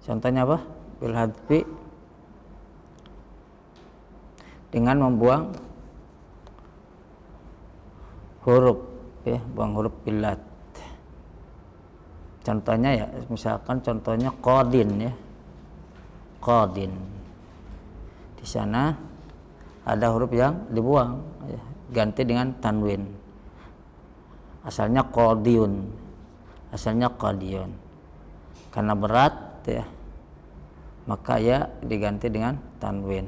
Contohnya apa? Bil hadfi, dengan membuang huruf, ya, buang huruf bilad. Contohnya ya, misalkan contohnya qadin, ya, qadin. Di sana ada huruf yang dibuang, ya, ganti dengan tanwin. Asalnya qadiyun, asalnya qadiyun. Karena berat, ya, maka ya diganti dengan tanwin.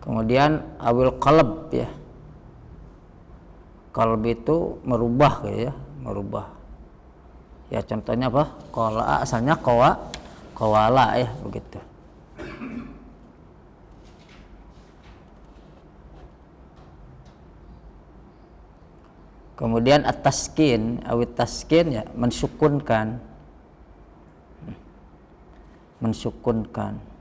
Kemudian awil qalb, ya. Qalb itu merubah, ya, merubah. Ya, contohnya apa? Qala asalnya qawala, ya, begitu. Kemudian at-taskin, awit taskin, ya, mensukunkan. Mensukunkan.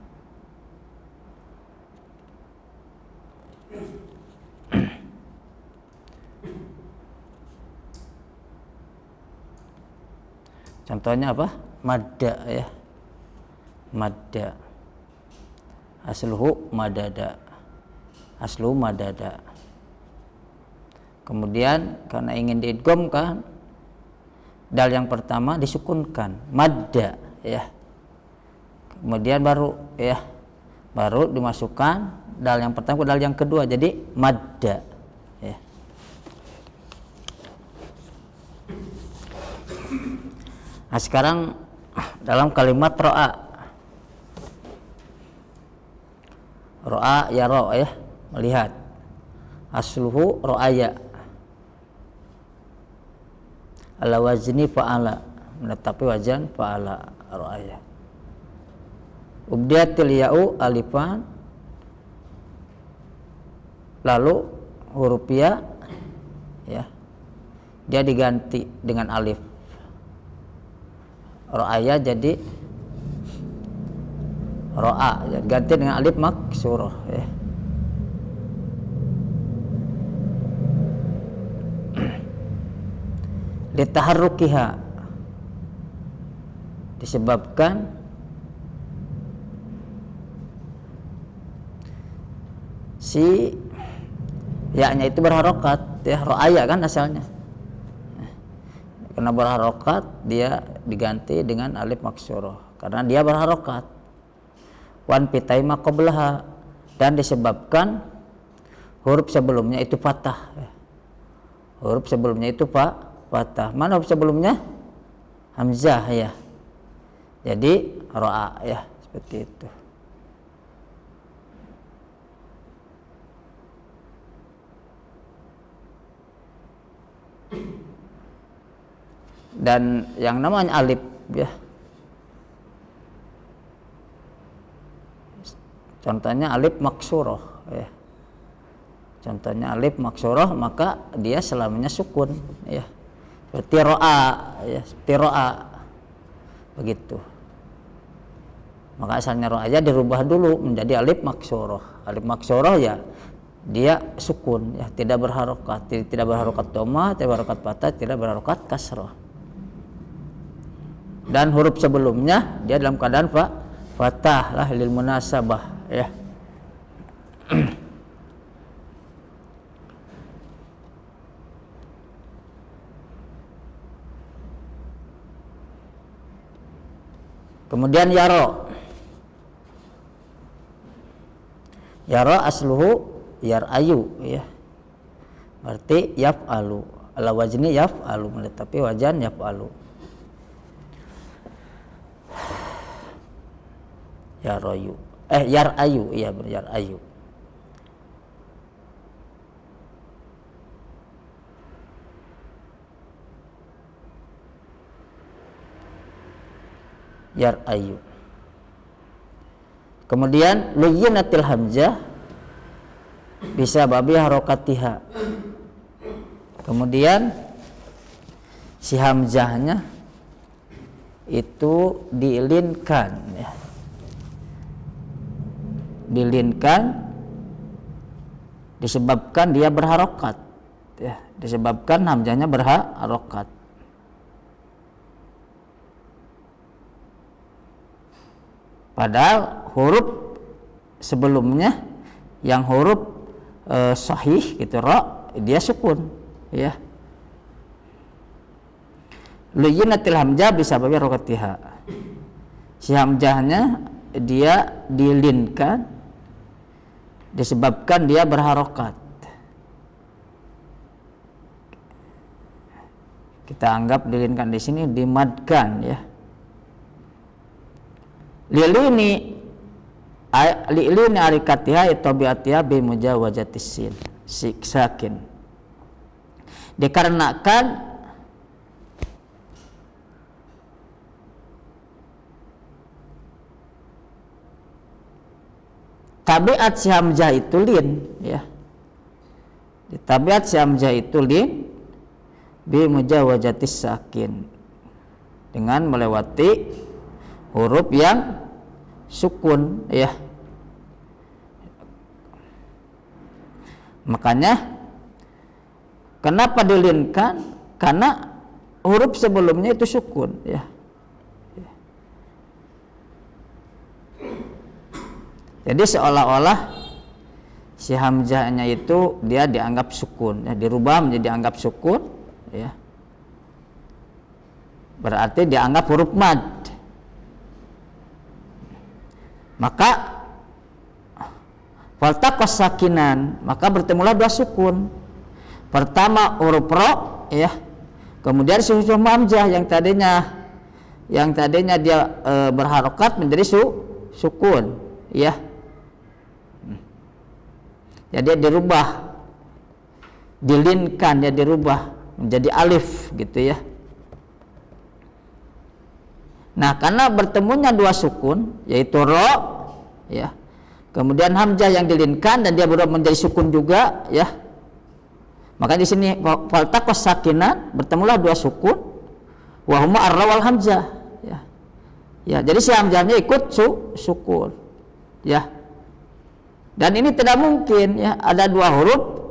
Contohnya apa? Madda, ya. Madda. Asluhu madada. Asluhu madada. Kemudian karena ingin diidghamkan, dal yang pertama disukunkan, madda, ya. Kemudian baru, ya, baru dimasukkan dal yang pertama ke dal yang kedua, jadi madda, ya. Nah, sekarang dalam kalimat ro'a, ro'a ya ro', ya, melihat. Asluhu ro'aya, ala wazni fa'ala, menetapi wazan fa'ala, ro'aya. Ubdiatil ya'u alifan, lalu huruf ya, ya, dia diganti dengan alif. Ro'aya jadi ro'a, ganti dengan alif maksurah, ya. Litaharrukiha, disebabkan si ya-nya itu berharokat, ya, ro'aya kan asalnya. Karena berharokat dia diganti dengan alif maksurah karena dia berharokat. Wan pitaima qablaha, dan disebabkan huruf sebelumnya itu fathah, ya. Huruf sebelumnya itu fathah. Mana huruf sebelumnya? Hamzah, ya. Jadi ro'a, ya, seperti itu. Dan yang namanya alif, ya, contohnya alif maksurah, ya. Contohnya alif maksurah, maka dia selamanya sukun, ya. Seperti ro'a, ya, seperti ro'a, begitu. Maka asalnya ro'a aja dirubah dulu menjadi alif maksurah. Alif maksurah, ya, dia sukun, ya, tidak berharokat, tidak berharokat dhamma, tidak berharokat fathah, tidak berharokat kasrah. Dan huruf sebelumnya dia dalam keadaan fathah lah lil munasabah, ya. Kemudian yaro, yaro asluhu yar'ayu, ya, berarti yaf'alu, ala wazni yaf'alu, menetapi wajan yaf'alu. Yaroyu, yar'ayu, iya, yar'ayu. Yar'ayu. Kemudian luyyinatil hamzah bisa babi harokatiha. Kemudian si hamzahnya itu dilinkan, ya. Dilinkan disebabkan dia berharokat, ya, disebabkan hamzahnya berharokat. Padahal huruf sebelumnya yang huruf sahih gitu, ra, dia sukun, ya. Luyyinatil hamzah bisababi harokatiha. Si hamzahnya dia dilinkan disebabkan dia berharokat. Kita anggap dilinkan di sini dimadkan, ya. Lilini arikatiha tabiatiha bi mujawazatis sin sakin. Dikarenakan tabiat si hamzah itu lin, ya. Di tabiat si hamzah itu lin bi mujawazatis sakin, dengan melewati huruf yang sukun, ya. Makanya kenapa dilinkan? Karena huruf sebelumnya itu sukun, ya. Jadi seolah-olah si hamzahnya itu dia dianggap sukun, ya, dirubah menjadi dianggap sukun, ya. Berarti dianggap huruf mad. Maka faltaqas sakinan, maka bertemulah dua sukun. Pertama huruf ra, ya. Kemudian huruf hamzah yang tadinya dia berharokat menjadi sukun, ya. Jadi dirubah, dilinkan, ya, dirubah menjadi alif gitu, ya. Nah, karena bertemunya dua sukun yaitu ra, ya. Kemudian hamzah yang dilinkan dan dia berubah menjadi sukun juga, ya. Maka di sini faltaqas sakinan, bertemulah dua sukun wa huma ar-ra wal hamzah, ya. Ya, jadi si hamzahnya ikut sukun, ya. Dan ini tidak mungkin, ya, ada dua huruf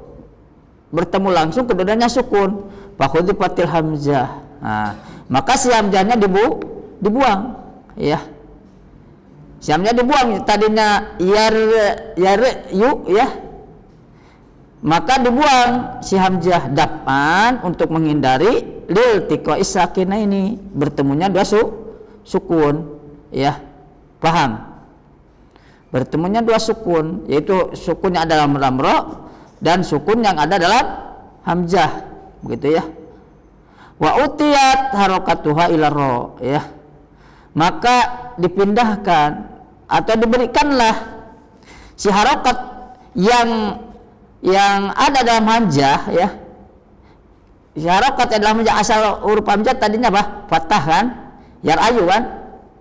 bertemu langsung keduanya sukun. Fakhudzifatil hamzah. Nah, maka si hamzahnya dibuang, ya. Si hamzah dibuang, tadinya yu, ya. Maka dibuang si hamzah daf'an untuk menghindari lil tiqa'is sakinah ini, bertemunya dua sukun, ya. Paham? Bertemunya dua sukun, yaitu sukunnya ada dalam ra dan sukun yang ada dalam hamzah, begitu, ya. Wa utiyat harokatuha ila ra, ya. Maka dipindahkan atau diberikanlah si harokat yang ada dalam hamzah, ya. Si harokat dalam hamzah, asal huruf hamzah tadinya apa? Fathah, kan? Ayu, kan?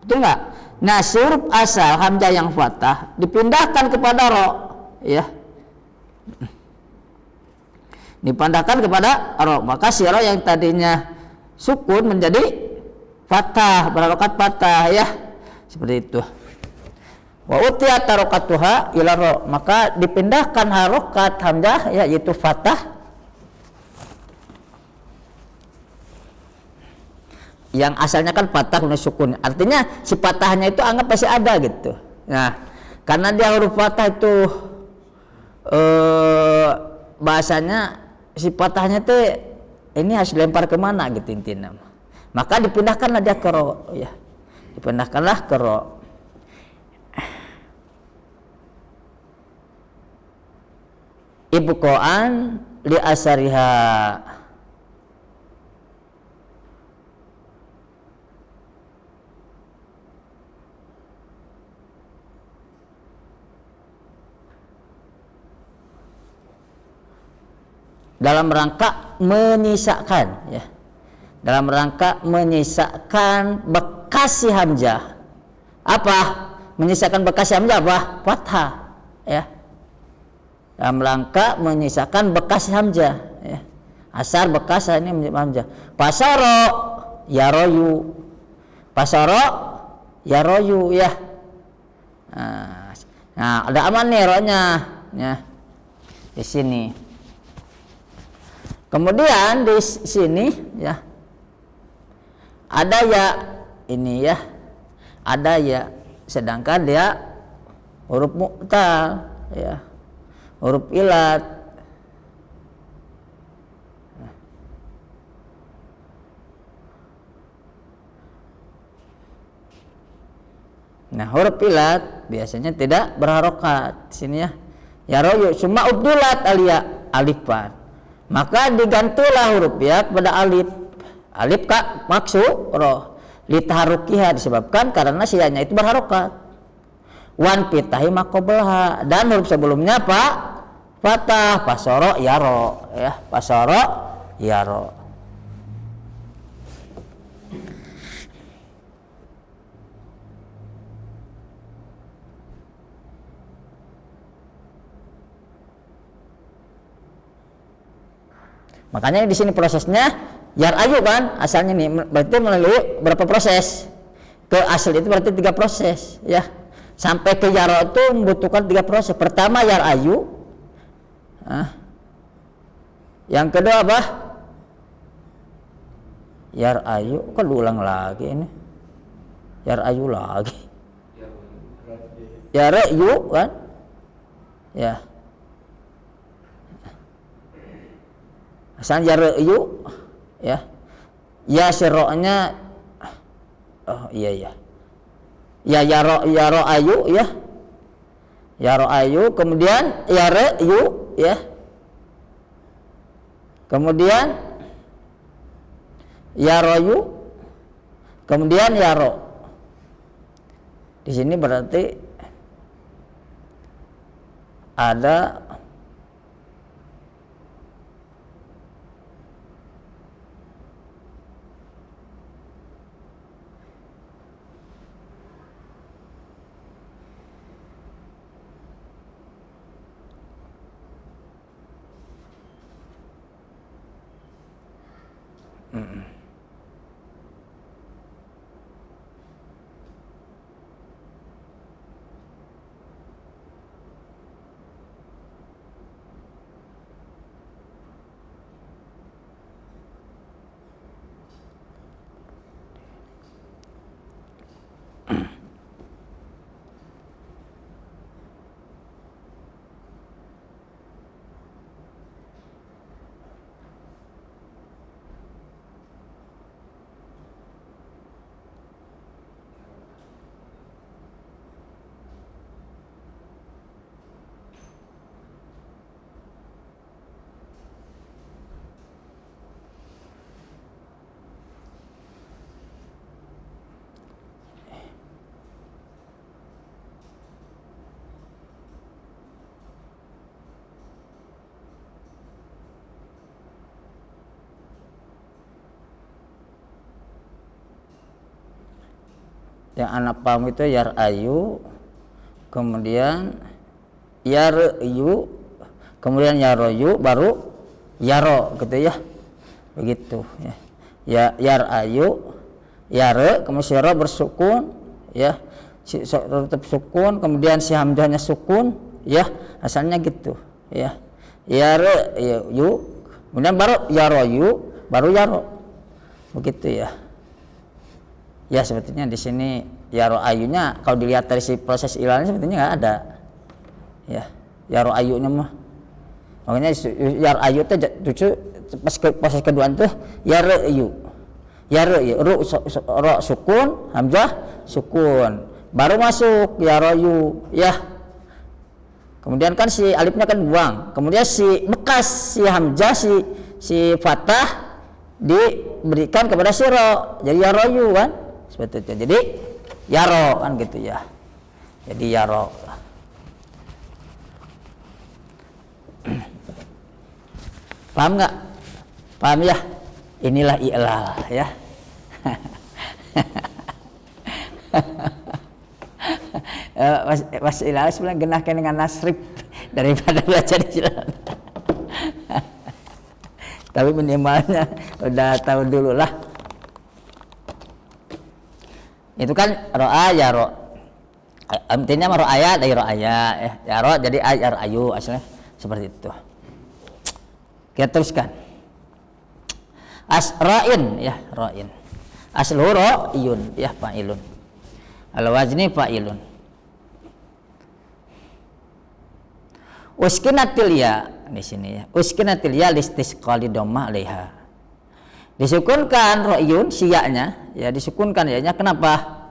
Betul nggak? Nah, huruf asal hamzah yang fathah dipindahkan kepada ra, ya. Dipindahkan kepada ra, maka si ra yang tadinya sukun menjadi fathah, berharokat fathah, ya. Seperti itu. Wa utiyat harokatuha ila ra, maka dipindahkan harokat hamzah, ya, yaitu fathah yang asalnya kan fathah kemudian sukun, artinya si fathahnya itu anggap masih ada gitu. Nah, karena dia huruf fathah itu bahasanya si fathahnya itu ini harus dilempar kemana gitu intinya, maka dipindahkanlah dia ke ra, ya. Dipindahkanlah ke ra. Ibqa'an li asariha, dalam rangka menyisakan, ya, dalam rangka menyisakan bekas si hamzah. Apa? Menyisakan bekas si hamzah apa? Fathah, ya. Dalam rangka menyisakan bekas si hamzah, ya. Asar bekas ini menjadi hamzah. Pasaro ya royu, pasaro ya royu, ya. Nah, ada aman nih ronya, ya. di sini. Kemudian di sini ya ada ya ini ya, ada ya, sedangkan dia huruf mu'tal ya, huruf ilat. Nah, huruf ilat biasanya tidak berharokat sini ya. Ya royu cuma ubdulat alia alifan. Maka digantilah huruf ya kepada alif. Alif kak maksuro litaharukiha disebabkan karena sianya itu berharokat. Wan pitahi makobelha, dan huruf sebelumnya pak fatah pasoro yaro ya, pasoro yaro. Makanya di sini prosesnya yar ayu kan asalnya nih, berarti melalui berapa proses ke asal itu, berarti 3 proses ya, sampai ke yaro itu membutuhkan 3 proses. Pertama yar ayu, yang kedua apa, yar ayu, kok diulang lagi ini, yar ayu lagi, yar ayu kan ya, asal yar ayu ya, ya siroknya, oh iya ya, ya yaro ayu ya, yaro ayu, kemudian yare yu ya, kemudian yaro yu, kemudian yaro. Di sini berarti ada yang anak paham itu yar ayu, kemudian yar yu, kemudian yaroyu, baru yaro gitu ya, begitu ya. Ya yar ayu, yare, kemudian si ro bersukun ya, si tetap sukun, kemudian si hamzahnya sukun ya, asalnya gitu ya, yare yu, kemudian baru yaroyu, baru yaro, begitu ya. Ya sebetulnya di sini yaro ayunya kalau dilihat dari si proses ilalnya sebetulnya nggak ada ya, yaro ayunya mah. Makanya yar ayu itu pas proses kedua itu yar ayu, yar ru ro sukun, hamzah sukun, baru masuk yaro ayu ya. Kemudian kan si alifnya kan buang, kemudian si bekas si hamzah si fathah diberikan kepada si ro, jadi yaro ayu kan sebetulnya, jadi yaro kan gitu ya, jadi yaro. Paham nggak? Paham ya? Inilah i'lal ya. Mas i'lal sebenarnya genahkan dengan nasrib daripada belajar i'lal. Tapi minimalnya udah tahu dulu lah. Itu kan ro'a ya ro, intinya ro'aya dari ro'aya ya ro, jadi ayar ayu aslinya seperti itu. Kita teruskan. Ra'in ya, ra'in. Asluhu ra'iyun ya, fa'ilun. Al wazni fa'ilun. Uskinatil ya di sini ya. Uskinatil ya listisqali dhammah 'alaiha. Disukunkan ra'yun siya'nya ya, disukunkan ya-nya kenapa?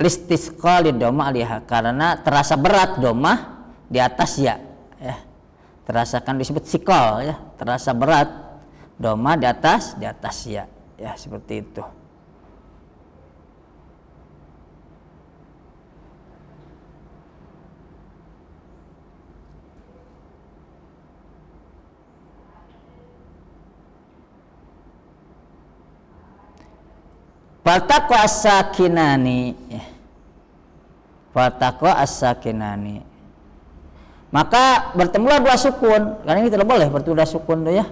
Listisqali dhammah 'alaiha, karena terasa berat dhammah di atas ya. Ya. Terasakan disebut sikol ya, terasa berat dhammah di atas ya. Ya, seperti itu. Faltaqa as-sakinani. Faltaqa as-sakinani. Maka bertemulah dua sukun. Karena ini tidak boleh bertemu dua sukun tuh ya.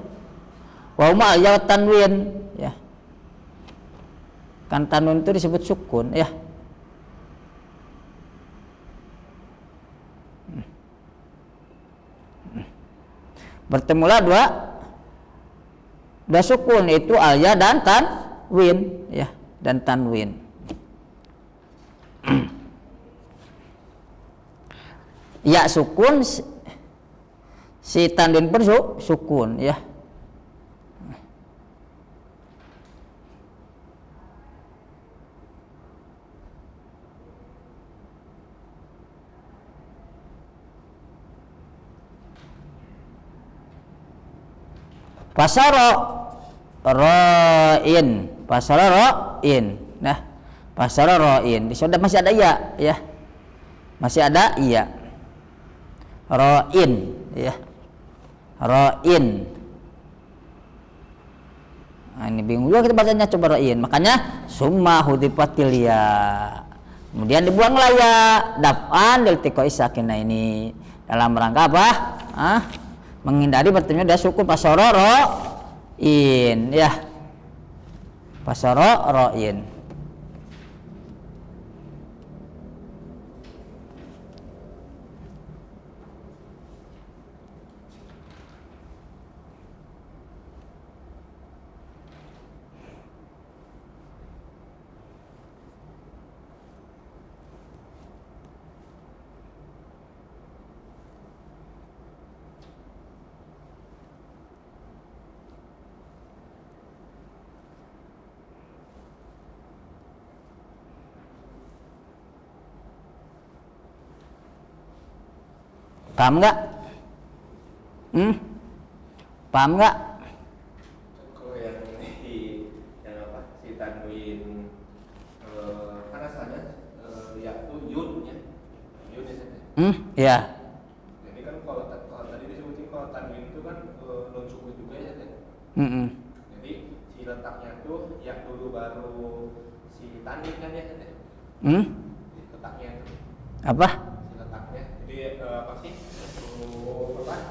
Wa huma ya tanwin ya. Kan tanwin itu disebut sukun ya. Bertemulah dua sukun, itu al-ya dan tanwin ya, dan tanwin. Ya sukun, si tanwin pun sukun ya. Pasara ra'in, pasara ra'in. Nah, pasara ra'in. Di sana masih ada ya. Masih ada iya. Ra'in ya. Ra'in. Nah, ini bingung juga kita bacanya, coba ra'in. Makanya summa hudifatil ya. Kemudian dibuanglah ya, daf'an lil tiqai sakinah ini. Dalam rangka apa? Menghindari bertemu dari suku pasara ra'in ya. Pasara ra'in. Paham nggak? Paham nggak? Kalau yang si tanwin kan asalnya ya itu yun ya, yun ya. Ya. Jadi kan kalau tadi disebutin kalau tanwin itu kan non sukun juga ya. Jadi si letaknya tuh yang dulu baru si tanwin kan ya. Letaknya itu. Apa? Si letaknya. Jadi apa sih?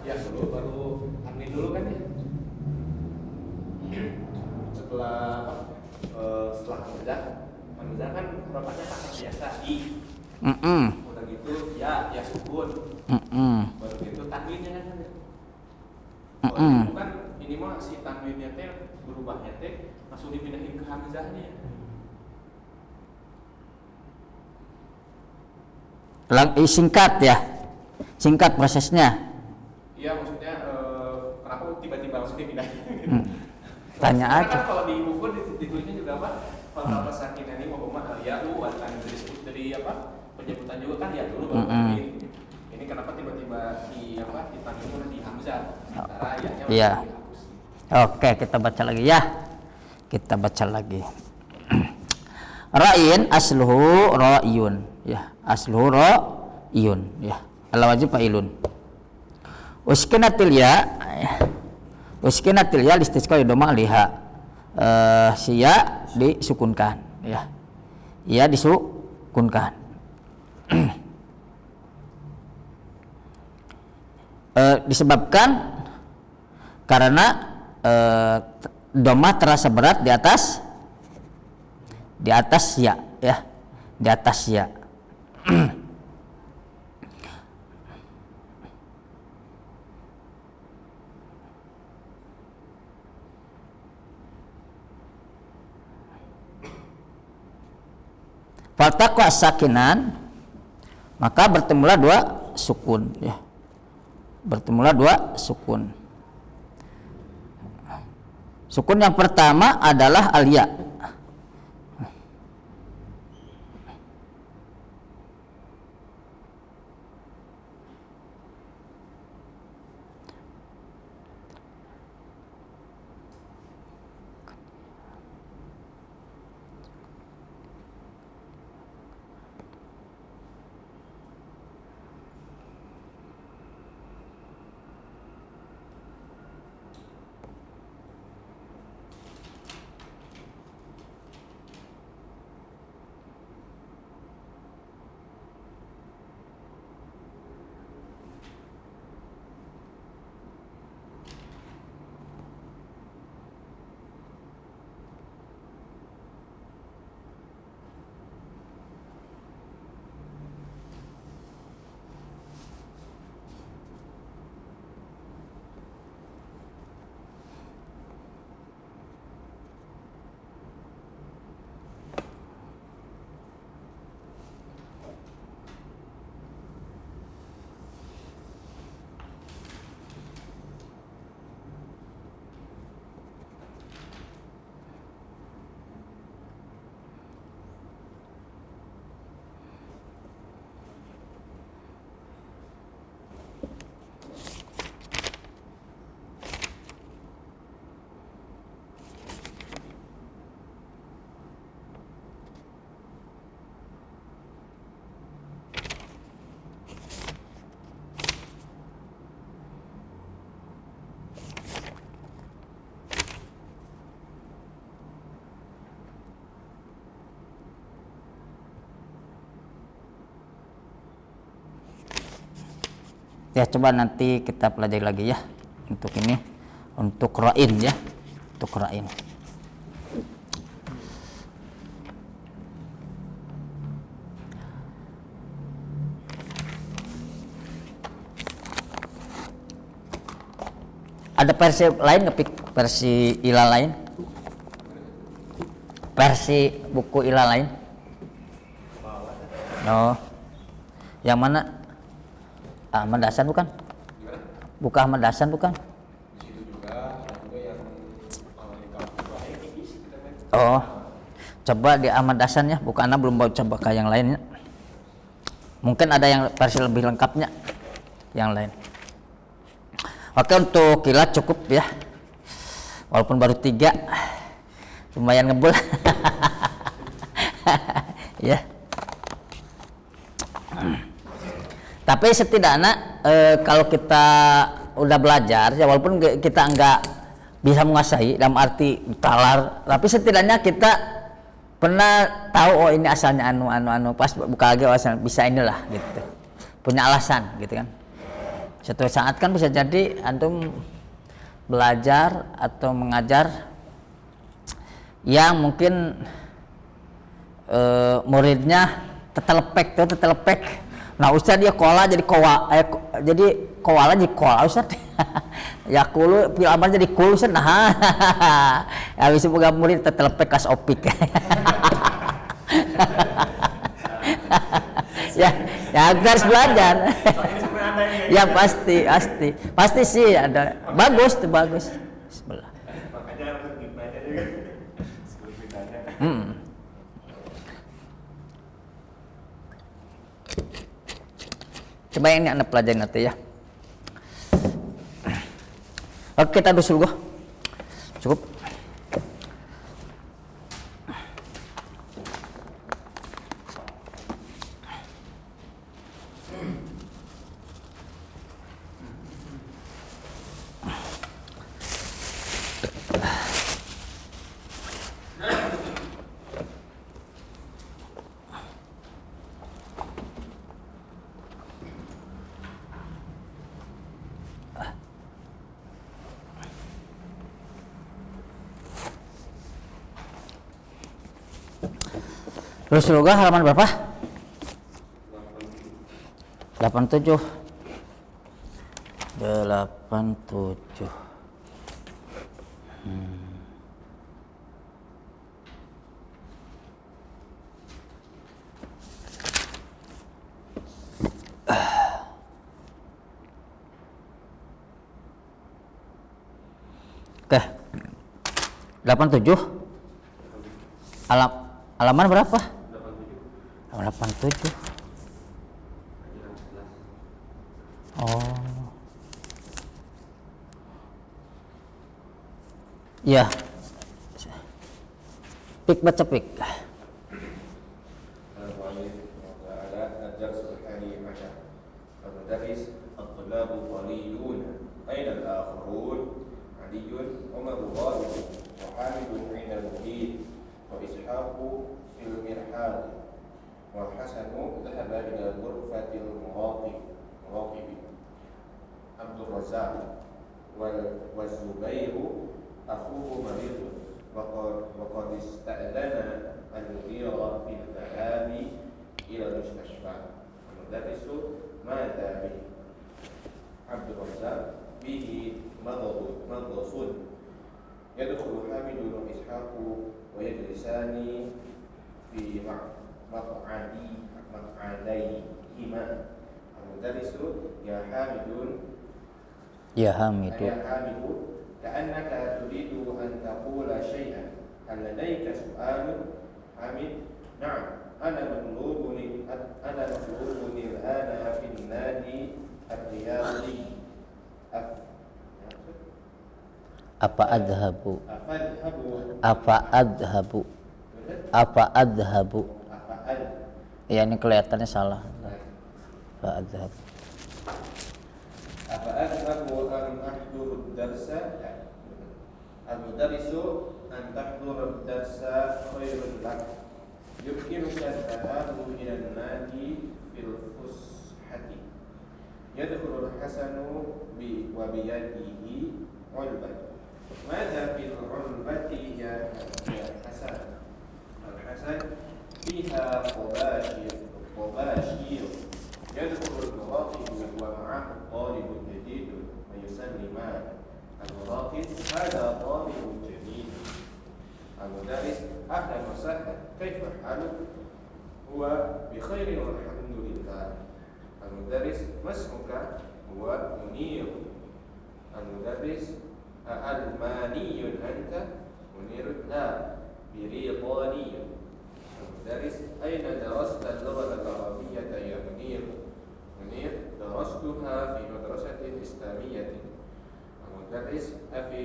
Ya dulu baru tanwin dulu kan ya. Setelah hamzah kan hurufnya pakai biasa i. Udah gitu ya sukun. Baru gitu tanwinnya kan. Kalau itu kan ini mah si tanwinnya teh berubahnya teh langsung dipindahin ke hamzahnya. Singkat ya. Singkat prosesnya. Iya, maksudnya kenapa tiba-tiba langsung dipindahin? Tanya aja. Kan kalau di buku ditulisnya juga apa? Faltaqa sakinani wa huma al-ya'u wa disebut dari apa? Penyebutan juga kan ya dulu baru tanwin. Ini kenapa tiba-tiba di tanwin di hamzah? Antara ya-nya Iya. dihapus. Oke, kita baca lagi ya. Kita baca lagi. Ra'in asluhu ra'yun ya. Asluhu ra'yun ya. Al-wajib fa'ilun. Uskinatil ya listisqa dhammah 'alaiha. Sia disukunkan ya. Ya disukunkan. Disebabkan karena dhammah terasa berat di atas ya. Di atas ya. Faltaqa sakinan, maka bertemulah dua sukun ya. Bertemulah dua sukun. Sukun yang pertama adalah al-ya. Ya, coba nanti kita pelajari lagi ya untuk ini, untuk ra'in ya, untuk ra'in. Ada versi lain nggak, versi ilah lain? Versi buku ilah lain? Oh, yang mana? Ahmad Hasan bukan? Buka Ahmad Hasan bukan? Di situ juga yang Oh, coba di Ahmad Hasan ya, bukan, Ana belum mau coba ke yang lainnya. Mungkin ada yang versi lebih lengkapnya yang lain. Oke, untuk kilat cukup ya, walaupun baru 3, lumayan ngebul. Ya. Tapi setidaknya kalau kita udah belajar ya, walaupun kita nggak bisa menguasai dalam arti talar, tapi setidaknya kita pernah tahu, oh ini asalnya anu, pas buka lagi asal bisa inilah gitu, punya alasan gitu kan. Suatu saat kan bisa jadi antum belajar atau mengajar yang mungkin muridnya tetelepek. Nah, Ustaz dia kola jadi jadi koala jadi koala Ustaz. Ya kulu pil amar jadi kul Ustaz. Nah. Ya bisa boga murid tetelepek kas opik. Ya harus belajar. Ya pasti sih ada. Bagus tuh, bagus. Bismillah. Makanya harus dipelajari juga. Sebelum ditanya. Coba ini Anda pelajari nanti ya. Oke, kita dulu cukup. Terus loga halaman berapa? 87. 87. 87. Halaman berapa? 87. 87. Oh. Ya. Pik baca pik. الدرس الحادي عشر المدرس الطلاب قليلون أين الآخرون علي عمر غالب وحامد عند المدير وإسحاق في المرحاض وحسن ذهب إلى غرفة المراقب عبد الرزاق والزبير أخوه مريض وقد استأذن المدير في الذهاب إلى المستشفى. المدرس ماذا به؟ عبد الرزاق به مغص. يدخل حامد وإسحاق ويجلسان في مقعديهما. المدرس يا حامد كأنك تريد أن تقول شيئا، هل لديك سؤال؟ حامد: نعم، أنا مطلوب الآن في النادي الرياضي. Apa adhabu. Ya, ini kelihatannya salah. Apa adhabu am ahduru darsa? Al-mudarrisu an tahduru darsa khairun lak. Yumkinuka al-dhahabu ila an-nadi fil fushati. Yadkhulu al-hasanu wa biyadihi ulbah. Madza fil ulbati ya Hasan? Al-Hasan fiha qubashir. يدخل المراقب ومعه طالب جديد ويسلمان. المراقب: هذا طالب جديد. المدرس: أهلا وسهلا، كيف حالك؟ هو بخير والحمد لله. المدرس: ما اسمك؟ هو منير. المدرس: ألماني أنت؟ منير: لا، بريطاني. المدرس: أين درست اللغة العربية يا منير؟ منير: درستها في مدرسة إسلامية. المدرس: أفي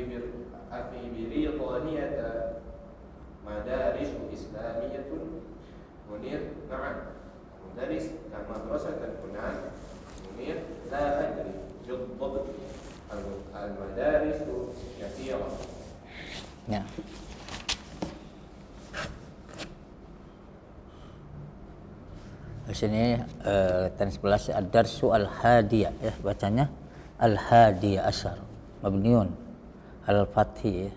بريطانية مدارس إسلامية؟ منير: نعم. المدرس: كم مدرسة هناك؟ منير: لا أدري بالضبط، المدارس كثيرة. Ya. Di sini tan 11 ad-darsu al-hadiyah, ya, bacanya al-hadiyah asyar mabniun al-fathi,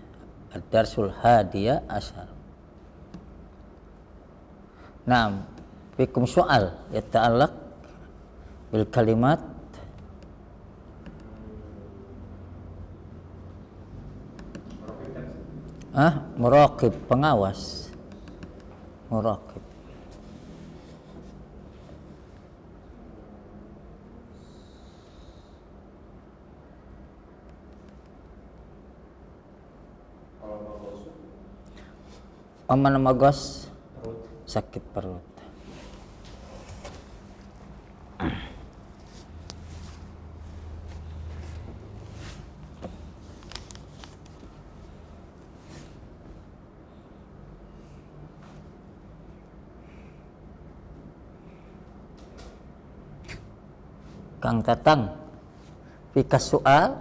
ad-darsul hadiyah asyar. Naam, fikum soal yata'allaq bil kalimat muraqib, pengawas. Muraqib. Aman magos, sakit perut. Kang Tatang, fikas soal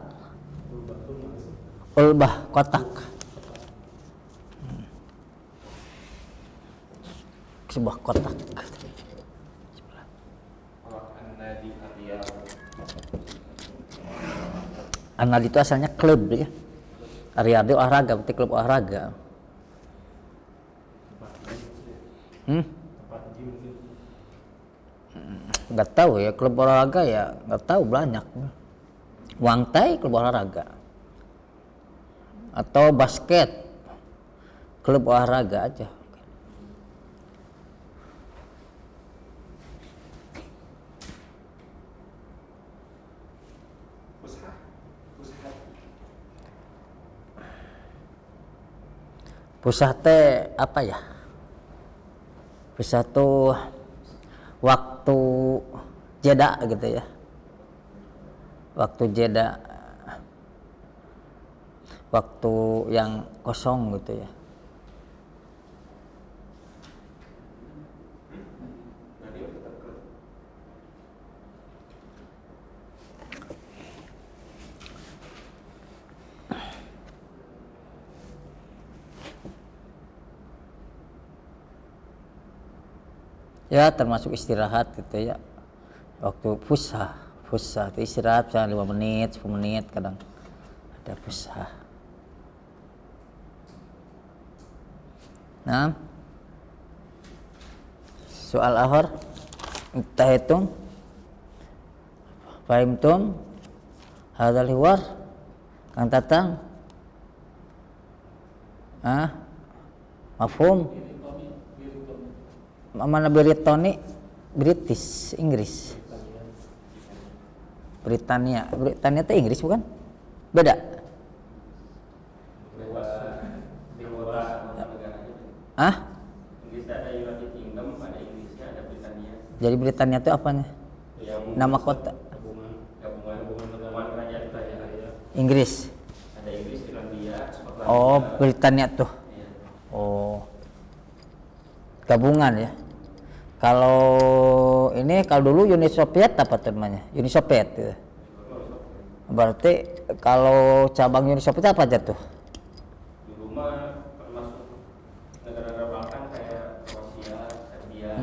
ulbah kotak. Sebuah kotak. An-nadi itu asalnya klub, ya. Riyadi olahraga, berarti klub olahraga. Nggak tahu ya, klub olahraga ya nggak tahu, banyak. Wangtai klub olahraga, atau basket klub olahraga aja. Fusah teh apa ya? Fusah tuh waktu jeda gitu ya. Waktu jeda, waktu yang kosong gitu ya. Ya termasuk istirahat gitu ya. Waktu fusah itu istirahat misalnya 5 menit, 10 menit kadang ada fusah. Nah, soal akhir entah hitung fahimtum hadzal hiwar Kang Tatang, mafhum mana Britoni, British, Inggris, Britania itu Inggris bukan? Beda. Inggris ada United Kingdom, ada Inggrisnya, ada Britania. Jadi Britania itu apanya? Nama kota. Gabungan kerajaan. Inggris. Ada Inggris, Irlandia, Skotlandia. Oh, Britania tuh. Iya. Oh. Gabungan ya. Kalau ini kalau dulu Uni Soviet apa tuh namanya? Uni Soviet gitu. Berarti kalau cabang Uni Soviet apa aja tuh? Dulu mah termasuk negara-negara Balkan kayak Kroasia, Serbia,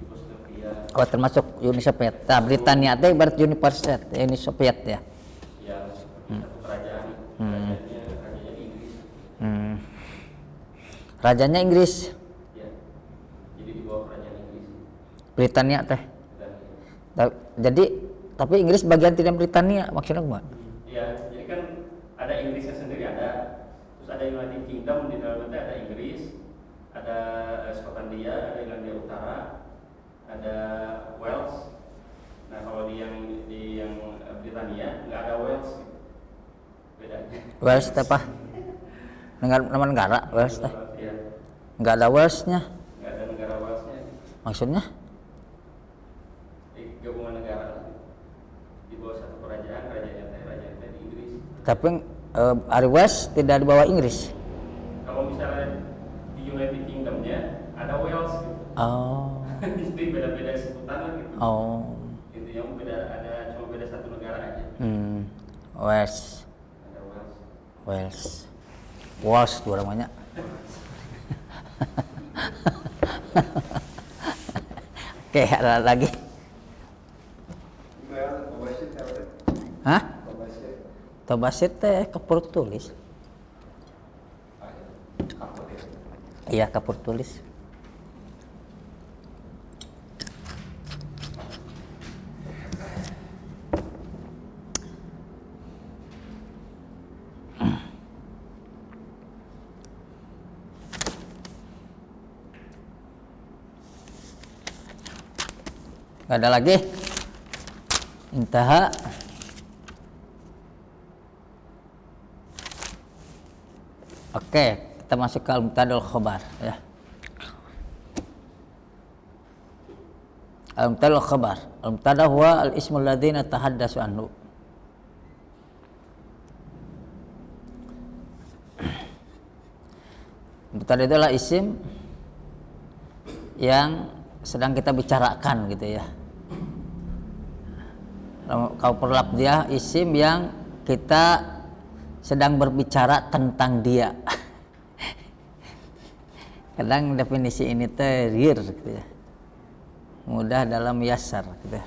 Yugoslavia. Oh, termasuk Uni Soviet. Nah, Britania itu berarti Uni Soviet ya. Yang satu kerajaan. Rajanya Inggris. Rajanya Inggris. Ya. Jadi di bawah kerajaan Inggris. Britania teh. Dan Jadi tapi Inggris bagian tidak Britania maksudnya gimana? iya, jadi kan ada Inggrisnya sendiri ada. Terus ada United Kingdom, di dalamnya ada Inggris, ada Skotlandia, ada Irlandia Utara, ada Wales. Nah, kalau di yang Britania nggak ada Wales. Bedanya. Wales teh apa? Nama negara Wales teh. Iya. Nggak ada Walesnya. Nggak ada negara Walesnya. Maksudnya? Gabungan negara di bawah satu kerajaan di Inggris. Tapi Ari Wales tidak di bawah Inggris. Kalau misalnya di United Kingdomnya ada Wales gitu. Oh. Jadi beda-beda sebutan lah gitu. Oh. Intinya cuma beda satu negara aja. Wales. Ada Wales. Wales. Wales dua namanya. Oke, ada lagi. Hah? Tobasit teh kapur tulis. Iya, kapur tulis. Gak ada lagi. Intaha. Oke, kita masuk ke al-mubtada'ul khabar ya. Al-mubtada'ul khabar. Al-mubtada' huwa al-ismul ladzi natahaddatsu anhu. Mubtada' adalah isim yang sedang kita bicarakan gitu ya. Kalau perlap dia isim yang kita sedang berbicara tentang dia. Kadang definisi ini teh rir gitu ya. Mudah dalam yasar gitu ya.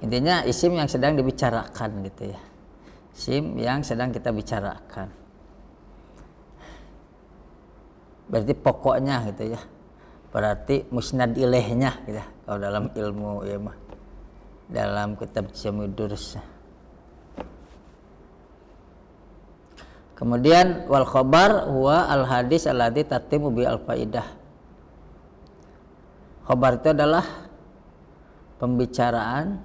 Intinya isim yang sedang dibicarakan gitu ya. Isim yang sedang kita bicarakan. Berarti pokoknya gitu ya. Berarti musnad ilaihnya gitu ya. Kalau dalam ilmu ya mah. Dalam kitab Jamudurus. Kemudian wal khabar huwa al hadis alladzi tatimu bi al faidah. Khabar itu adalah pembicaraan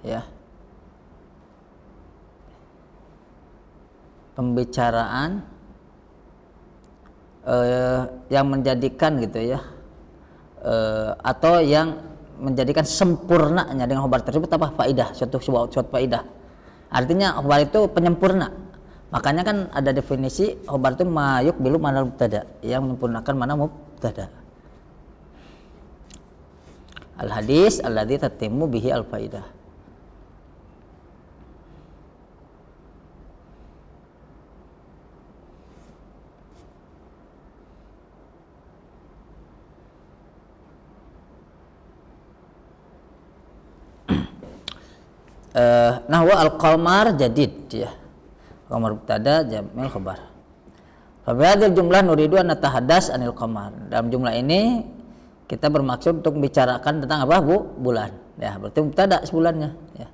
ya pembicaraan yang menjadikan gitu ya, atau yang menjadikan sempurnanya dengan khobar tersebut apa? Faidah, suatu faidah. Artinya khobar itu penyempurna. Makanya kan ada definisi khobar itu mayuk bilu mana mubtada, yang menyempurnakan mana mubtada. Al hadis alladzi tatimmu bihi al faidah. Nahwa al-qamar jadid ya. Qamar mubtada jamil khabar. Fa bihadzal jumlah nuridu an natahaddas anil qamar. Dalam jumlah ini kita bermaksud untuk membicarakan tentang apa, Bu? Bulan. Ya, berarti mubtada sebulannya ya.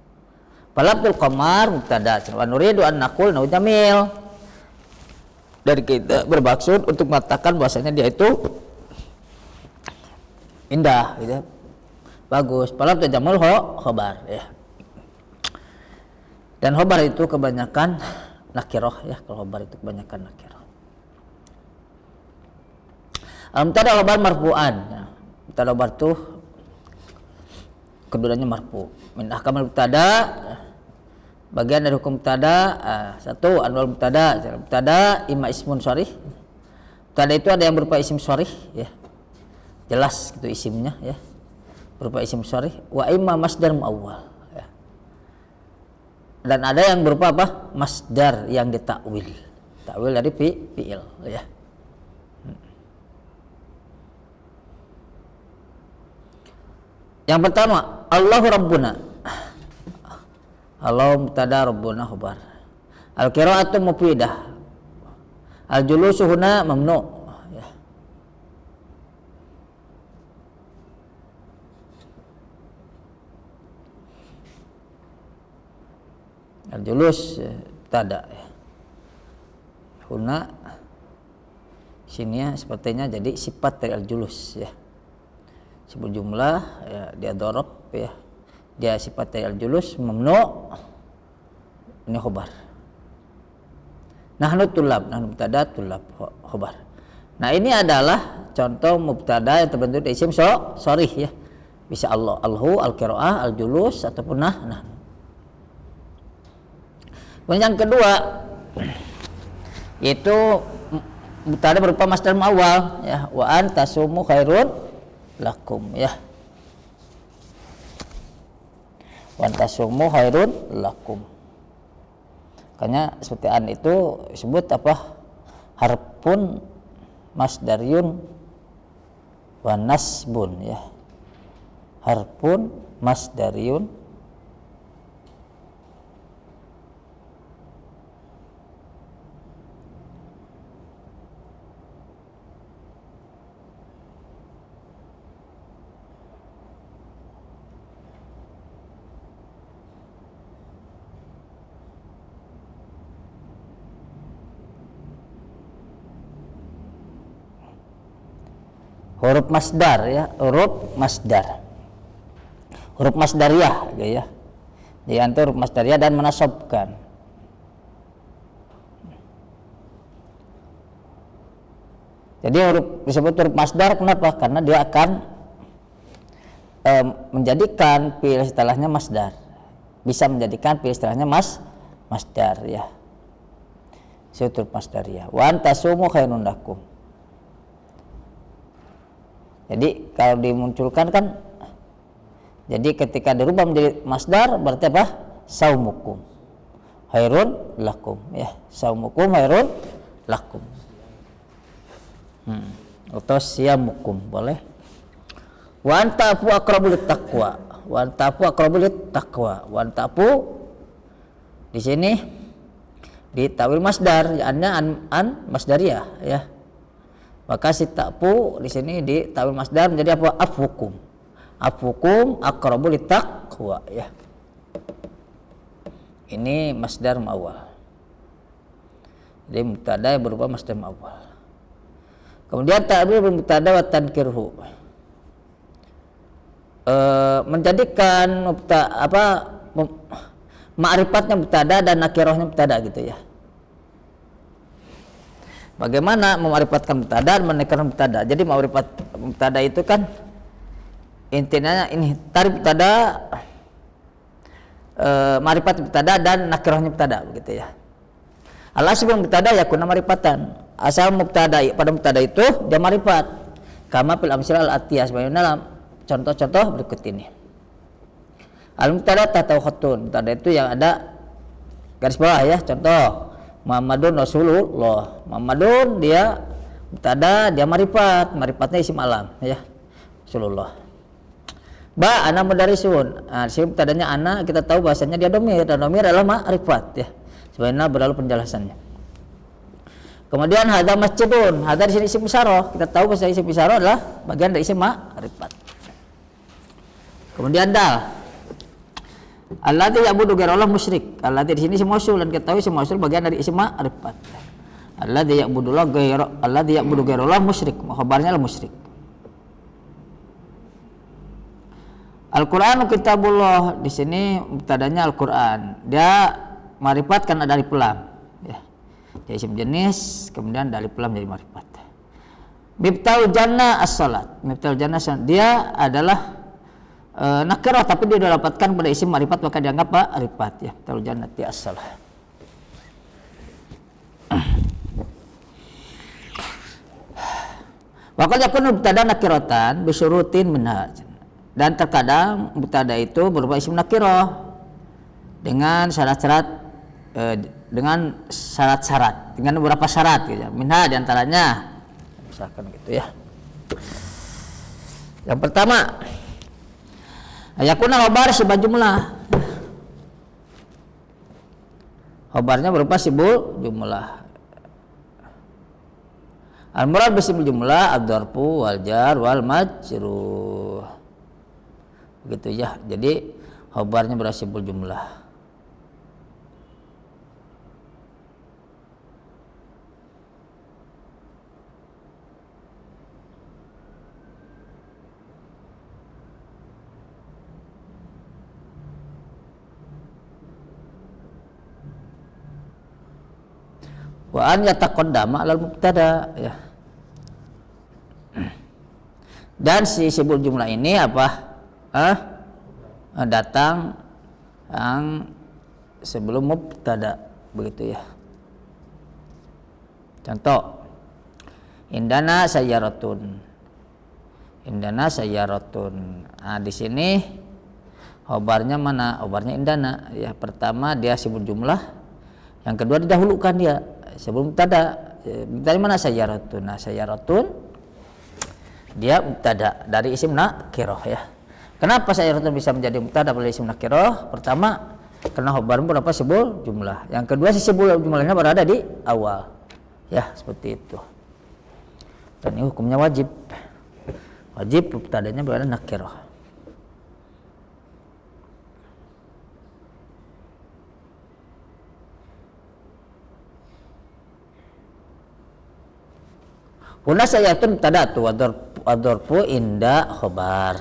Falabtul qamar mubtada wa nuridu an naqul nahu jamil. Dari kita bermaksud untuk mengatakan bahwasanya dia itu indah gitu. Bagus. Falabtul jamul khabar ya. Dan khobar itu kebanyakan nakiroh ya, kalau khobar itu kebanyakan nakiroh. Al-mubtada khobar marfu'an. Ya. Mubtada khobar itu keduanya marfu. Min ahkamul mubtada, bagian dari hukum mubtada, satu anwal mubtada. Mubtada imma ismun sharih. Mubtada itu ada yang berupa isim sharih ya. Jelas gitu isimnya ya. Berupa isim sharih wa imma masdar muawwal. Dan ada yang berupa apa? Masdar yang ditakwil. Takwil dari fi'il ya. Yang pertama, Allahu Rabbuna. Allah mubtada, Rabbuna khabar. Al-qira'atu mufidah. Al-julusu huna mamnu. Ya. Al-julus tada ya. Huna sini ya sepertinya jadi sifat dari al-julus ya. Sebut jumlah ya, dia dorob ya. Dia sifat dari al-julus mamnu, ini khobar. Nahnu tulab, nahnu mubtada tulab khobar. Nah, ini adalah contoh mubtada yang terbentuk dari isim sharih ya. Bisa Allah, alhu, al-qiraah, al-julus ataupun nahnu. Yang kedua yaitu mubtada berupa masdar muawwal ya, wa antasumu khairun lakum ya. Wa antasumu khairun lakum. Makanya seperti an itu disebut apa? Harfun masdaryun wa nasbun ya. Harfun masdaryun huruf masdar ya, huruf masdar, huruf masdariyah gitu ya. Jadi antar huruf masdariyah dan menasobkan. Jadi huruf disebut huruf masdar kenapa? Karena dia akan menjadikan fi'il setelahnya masdar. Bisa menjadikan fi'il setelahnya masdar ya. Disebut huruf masdariyah. Wa antasumu khairun lakum. Jadi kalau dimunculkan kan, jadi ketika dirubah menjadi masdar berarti apa? Saumukum khairun lakum ya. Saumukum khairun lakum. Atau siyamukum boleh. Wa antafu aqrabu littaqwa. Wa antafu aqrabu littaqwa. Wa antafu di sini ditawil masdar, an masdariyah ya. Maka si takfu di sini ditawil masdar menjadi apa? Afhukum. Afhukum aqrabu littaqwa ya. Ini masdar muawwal. Jadi mubtada yang berupa masdar muawwal. Kemudian ta'bir mubtada wa tankirhu. Menjadikan ma'rifatnya mubtada dan nakirahnya mubtada gitu ya. Bagaimana memarifatkan mubtada dan menekan mubtada. Jadi marifat mubtada itu kan intinya ini tarif mubtada, marifat mubtada dan nakirahnya mubtada begitu ya. Al-aslu mubtada yakuna marifatan. Asal mubtada pada mubtada itu dia marifat. Kama fil amsil al-atiyah sebagaimana dalam contoh-contoh berikut ini. Al-mubtada tahtau khatun. Mubtada itu yang ada garis bawah ya. Contoh Muhammadun Rasulullah. Muhammadun dia mubtada, dia marifatnya isim alam ya. Rasulullah. Ba ana mudarisun. Nah, sini mubtadanya ana, kita tahu bahasanya dia domir, dan domir adalah ma'rifat ya. Sebenarnya berlalu penjelasannya. Kemudian hadza masjidun. Hadza di sini isim isyarah. Kita tahu bahasa isim isyarah adalah bagian dari isim ma'rifat. Kemudian dal. Alladzi ya'budu ghairallah musyrik. Alladzi di sini isim mausul, dan kita tahu isim mausul bagian dari isim ma'rifat. Alladzi ya'budu ghairallah musyrik. Khabarnya adalah musyrik. Al-Qur'an kitabullah, di sini mubtadanya Al-Qur'an. Dia marifat karena dari pelam ya. Dia isim jenis, kemudian dari pelam jadi marifat. Mibtaul jannah as-salat. Mibtaul jannah as-salat. Dia adalah nakirah tapi dia didapatkan pada isim marifat maka dianggap ma'rifat ya. Mibtaul jannati as-salat. Wa qad yakunu mubtada nakiratan bi syurutin minha. Dan terkadang mubtada itu berupa isim nakirah dengan syarat-syarat dengan beberapa syarat gitu ya. Minha diantaranya misalkan gitu ya. Yang pertama, yakuna khabar sibah jumlah. Khabarnya berupa sibul jumlah. Al-murad bisibul jumlah ad-darfu wal jar wal majrur. Begitu ya. Jadi khabarnya bersibul jumlah. Wa an yataqaddama alal mubtada ya. Dan si sibul jumlah ini apa? Datang yang sebelum mubtada begitu ya. Contoh indana sayyaratun. Indana sayyaratun. Nah, di sini khabarnya mana? Khabarnya indana ya. Pertama dia sibul jumlah, yang kedua didahulukan dia sebelum mubtada. Dari mana sayyaratun? Nah, sayyaratun dia mubtada dari isim nakirah ya. Kenapa sayyaratun bisa menjadi mubtada pada isim nakirah? Pertama, karena khabar berapa sibul jumlah. Yang kedua, si sibul jumlahnya berada di awal. Ya, seperti itu. Dan ini hukumnya wajib. Wajib mubtadanya berada nakirah. Huna sayyaratun mubtada'atu wa dzarfu inda khabar.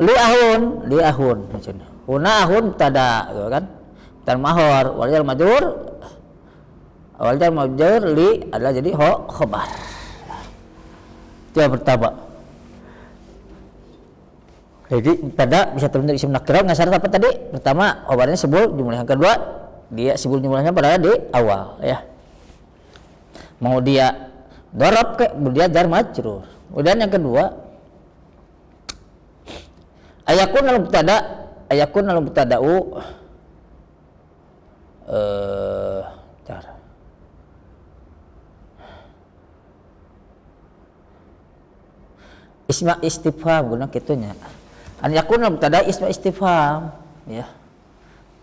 Li ahun maksudnya. Huna ahun mubtada gitu kan. Dan mahor wal jar majrur. Wal jar majrur li adalah jadi khabar. Itu yang pertama. Jadi mubtada bisa terbentuk isim nakirah dengan syarat apa tadi? Pertama, khabarnya sibul jumlah. Yang kedua, dia sibul jumlahnya berada di awal ya. Mau dia darab ke dia jar majrur. Kemudian yang kedua, ayakun al mubtada'u isma istifham guna kitunya. An yakun al mubtada' isma istifham ya.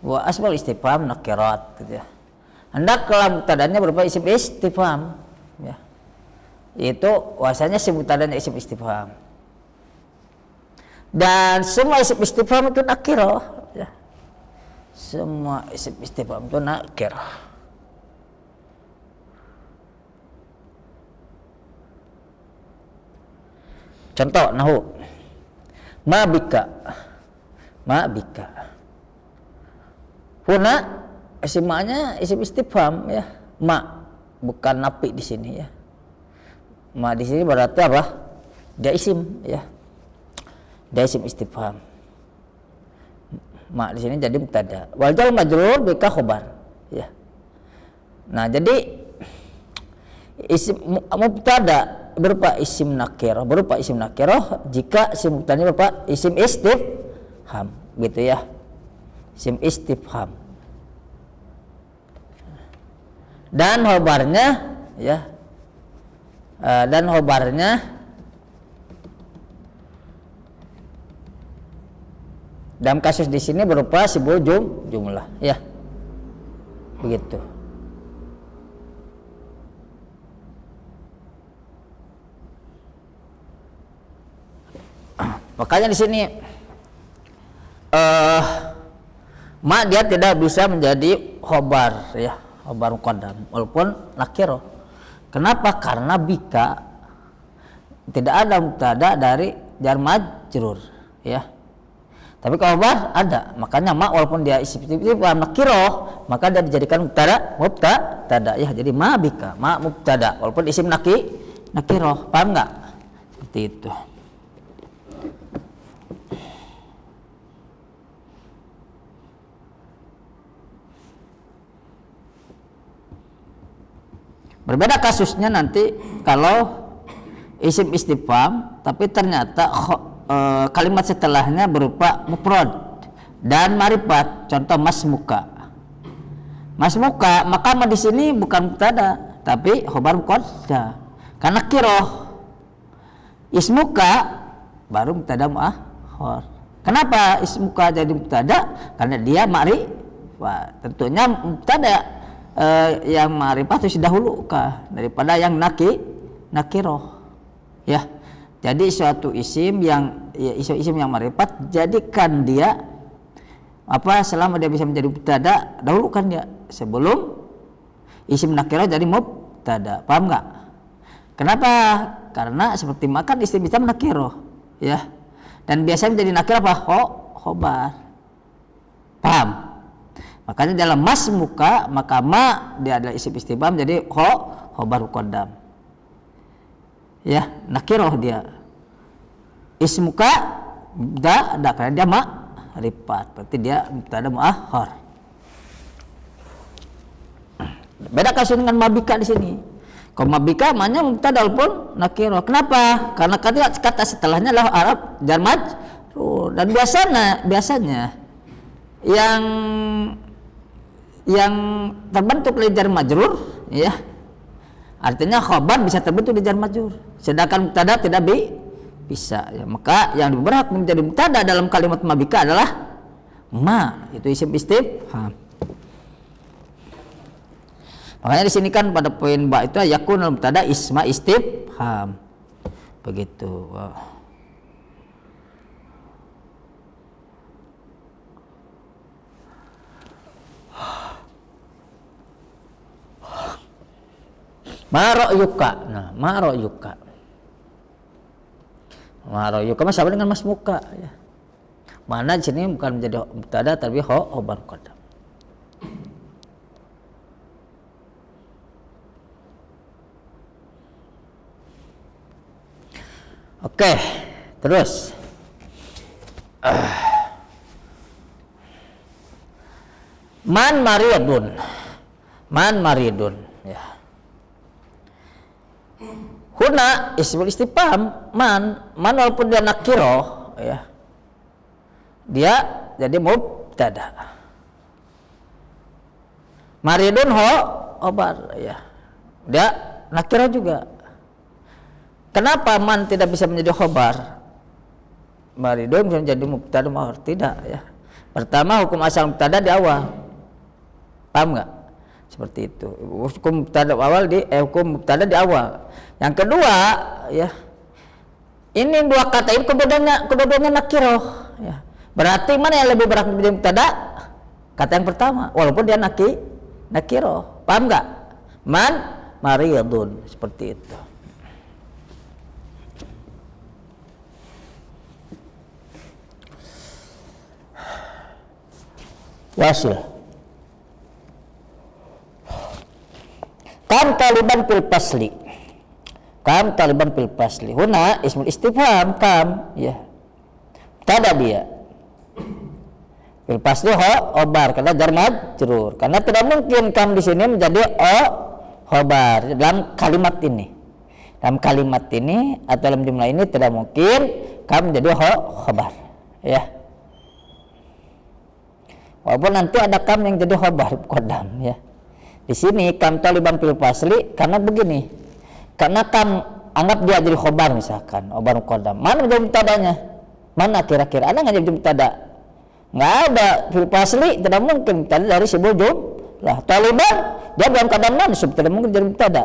Wa asmal istifham nakirat gitu ya. Hendak kalau mubtada'nya berupa isim istifham ya. Itu bahasanya si mubtada'nya isim istifham. Dan semua isim istifham itu nakirah ya. Semua isim istifham itu nakirah. Contoh nahu ma bika huna isimnya isim istifham ya. Ma bukan nafi di sini ya. Ma di sini berarti apa? Dia isim ya. Dia isim istifham. Ma di sini jadi mubtada. Wal jar majrur bika khobar ya. Nah, jadi isim mubtada berupa isim nakirah, jika isim mubtadanya berupa isim istifham gitu ya. Isim istifham. Dan khobarnya ya. Dan khobarnya dalam kasus di sini berupa sibul jumlah ya. Begitu. Makanya di sini ma dia tidak bisa menjadi khobar ya, khobar muqaddam walaupun nakiro. Kenapa? Karena bika tidak ada mubtada dari jar majrur ya. Tapi kalau khobar ada, makanya ma walaupun dia isim nakiro, maka dia dijadikan mubtada ya. Jadi ma bika, ma mubtada walaupun isim nakiro. Paham nggak? Seperti itu. Berbeda kasusnya nanti kalau isim istifham tapi ternyata kalimat setelahnya berupa mufrad dan marifat. Contoh masmuka. Masmuka, maka ma di sini bukan mubtada tapi khobar muqaddam. Karena kiroh ismuka baru mubtada muakhar. Kenapa ismuka jadi mubtada? Karena dia ma'rifat. Tentunya mubtada yang ma'rifat itu dahulu daripada yang nakiroh ya. Jadi suatu isim yang ya, isim yang ma'rifat, jadikan dia apa selama dia bisa menjadi mubtada, dahulukan dia sebelum isim nakiroh jadi mubtada. Paham nggak? Kenapa? Karena seperti makan isim nakiroh ya, dan biasanya menjadi nakirah apa? Khobar. Paham? Makanya dalam masmuka maka ma dia adalah isim istifham jadi khobar muqaddam. Ya, nakiroh dia. Ismuka mubtada karena dia ma'rifat, berarti dia mubtada muakhar. Beda kasus dengan mabika di sini. Kalau mabika maknanya mubtada walaupun nakiroh. Kenapa? Karena kata setelahnya adalah Arab jar majrur, dan biasanya yang terbentuk dari jar majrur ya, artinya khobar bisa terbentuk di jar majrur, sedangkan mubtada tidak bisa ya. Maka yang berhak menjadi mubtada dalam kalimat mabika adalah ma, itu isim istifham. Makanya di sini kan pada poin ba itu yakun mubtada isma istifham begitu. Wow. Ma'ra'yuka. Nah, ma'ra'yuka. Ma'ra'yuka sama dengan masmuka ya. Mana di sini bukan menjadi mubtada tapi khobar muqaddam. Oke, terus man maridun ya. Huna ismul istifham man walaupun dia nakiroh ya, dia jadi mubtada. Maridun khobar ya, dia nakiroh juga. Kenapa man tidak bisa menjadi khobar? Maridun bisa menjadi mubtada muakhar? Tidak ya. Pertama, hukum asal mubtada di awal. Paham nggak? Seperti itu. Hukum mubtada awal hukum mubtada di awal. Yang kedua ya, ini dua kata ini keduanya nakiroh ya. Berarti mana yang lebih berhak menjadi mubtada? Kata yang pertama, walaupun dia nakiroh. Paham nggak? Man maridun, seperti itu. Wasil. Kam Kam taliban fil fasli. Kam taliban fil fasli. Huna ismul istifham kam, ya. Tada dia. Fil fasli khobar karena jar majrur. Karena tidak mungkin kam di sini menjadi khobar dalam kalimat ini. Dalam kalimat ini atau dalam jumlah ini tidak mungkin kam menjadi khobar, ya. Walaupun nanti ada kam yang jadi khobar kodam, ya. Di sini kam taliban fil fasli karena begini. Karena kam anggap dia jadi khobar misalkan, khobar kodam. Mana jadi mubtadanya? Mana kira-kira ada nggak jadi mubtada? Nggak ada. Fil fasli tidak mungkin mubtada dari sebuah jumlah. Taliban dia dalam keadaan mansub tidak mungkin jadi mubtada,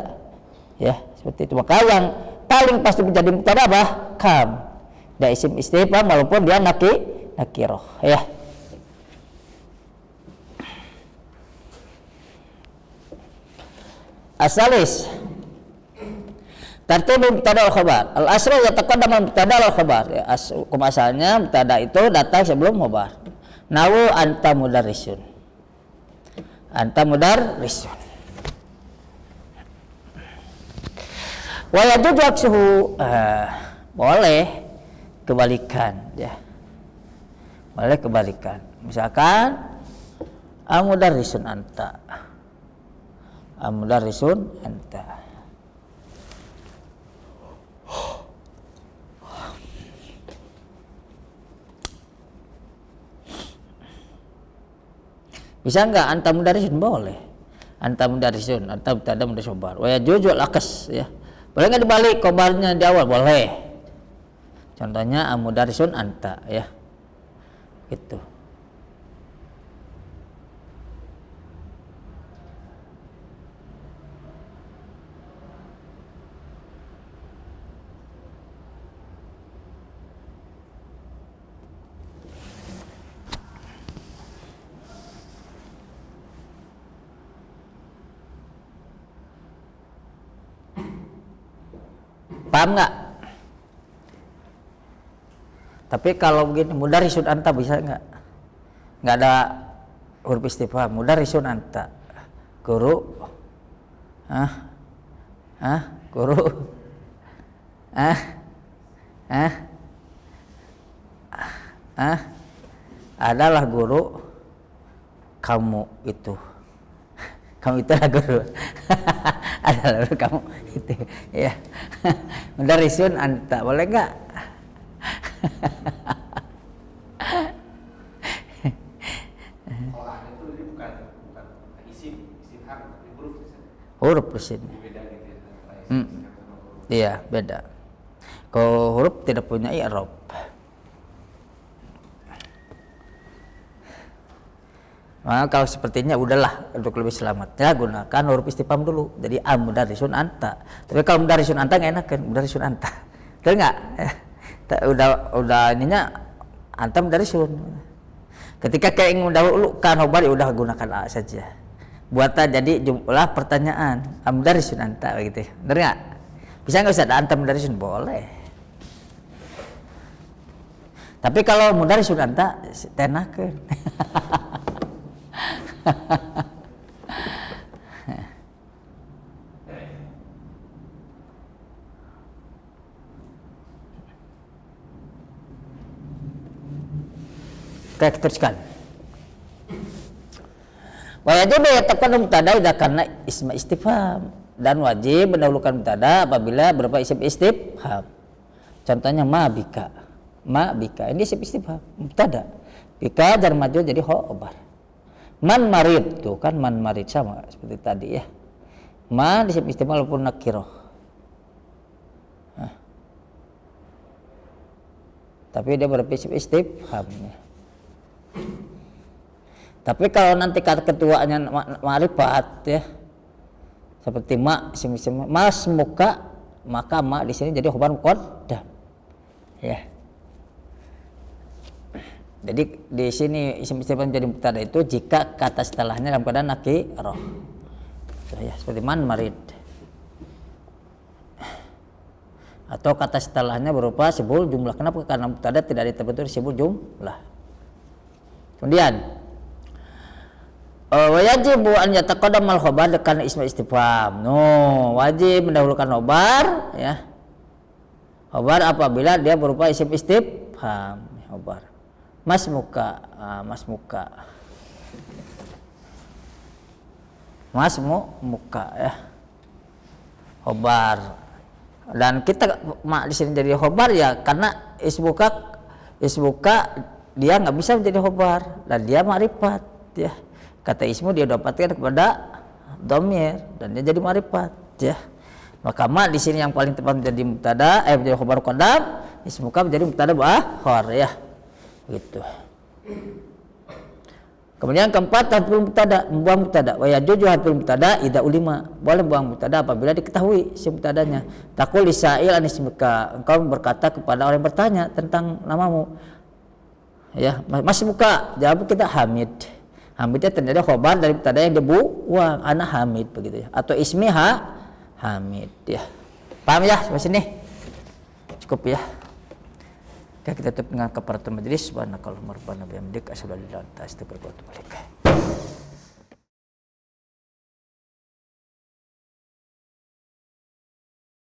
ya. Seperti itu. Maka yang paling pasti menjadi mubtada apa? Kam. Dia isim istifham walaupun dia nakiroh, ya. Asalis tartib mubtada wal khabar. Al asru yataqaddam mubtada wal khabar. Ya, hukum asalnya mubtada itu datang sebelum khabar. Nawu anta mudarrisun. Anta mudarrisun. Wa yajuzu aksuhu. Boleh kebalikan, ya. Boleh kebalikan. Misalkan mudarrisun anta. Mudarrisun anta. Bisa enggak anta mudarrisun? Boleh. Anta mudarrisun, anta mubtada mudarrisun khobar. Wa yajuzu al-akas, ya. Boleh enggak dibalik khobarnya di awal? Boleh. Contohnya mudarrisun anta, ya. Gitu. Paham nggak? Tapi kalau begini mudarrisun anta bisa nggak? Nggak ada huruf istifham. Mudarrisun anta, guru, guru, adalah guru kamu itu. Kamu itu adalah guru. Adalah guru kamu itu, ya. Mudarrisun anta, boleh nggak? Kalau ada itu ini bukan istifham, tapi huruf di sini. Huruf di sini. Beda gitu ya. Antara istifham sama huruf. Iya, beda. Kalau huruf tidak punya i'rab. Nah, kalau sepertinya udahlah untuk lebih selamat ya gunakan huruf istifham dulu. Jadi mudarrisun anta. Tapi kalau mudarrisun anta nggak enak kan? Mudarrisun anta. Betul nggak? Udah ininya anta mudarrisun. Ketika kayak ingin mendahulukan khobar ya udah gunakan a saja. Buat jadi jumlah pertanyaan mudarrisun anta begitu. Benar nggak? Bisa nggak usah ada anta mudarrisun? Boleh. Tapi kalau mudarrisun anta tenakeun. Kita teruskan. Wajib yataqaddam mubtada idza kana isma istifham, dan wajib mendahulukan mubtada apabila berupa isim istifham. Contohnya ma bika. Ma bika ini isim istifham, mubtada. Bika jar majrur jadi khobar. Man marid, tuh kan man marid sama seperti tadi ya. Man isim istifham walaupun nakiroh. Tapi dia berupa isim istifham ya. Tapi kalau nanti kata ketuanya ma'rifat ya, seperti ma isim mas muka, maka ma di sini jadi khobar muqaddam ya. Jadi di sini isim istifham jadi mubtada itu jika kata setelahnya dalam keadaan nakirah. Ya, seperti man marid. Atau kata setelahnya berupa sibul jumlah. Kenapa? Karena mubtada tidak terbentuk sibul jumlah. Kemudian Wajib an yataqaddam al khobar dengan isma istifham. No, wajib mendahulukan khobar ya. Khobar apabila dia berupa isim istifham. Khobar. Mas muka, mas muka. Mas muka ya. Khobar. Dan kita di sini jadi khobar ya karena isbuka dia nggak bisa menjadi khobar dan dia ma'rifat ya. Kata ismu dia dapatkan kepada dhamir dan dia jadi ma'rifat ya. Maka ma di sini yang paling tepat menjadi mubtada menjadi khabar muqaddam, ismuka menjadi mubtada muakhar ya. Gitu. Kemudian keempat hadful mubtada, membuang mubtada. Wa yajuju hadful mubtada idza ulima. Boleh buang mubtada apabila diketahui si mubtadanya. Taqul lisail an ismuka. Engkau berkata kepada orang yang bertanya tentang namamu. Ya, mas muka. Jawab kita Hamid. Hamidnya ternyata khobar dari mubtada yang dibuang, ana Hamid begitu ya, atau ismi Hamid ya. Paham ya sampai sini? Cukup ya. Oke, kita tutup dengan kafaratul majelis. Subhanakallahumma rabbana bihamdika asyhadu an la ilaha illa anta astaghfiruka wa atubu ilaik.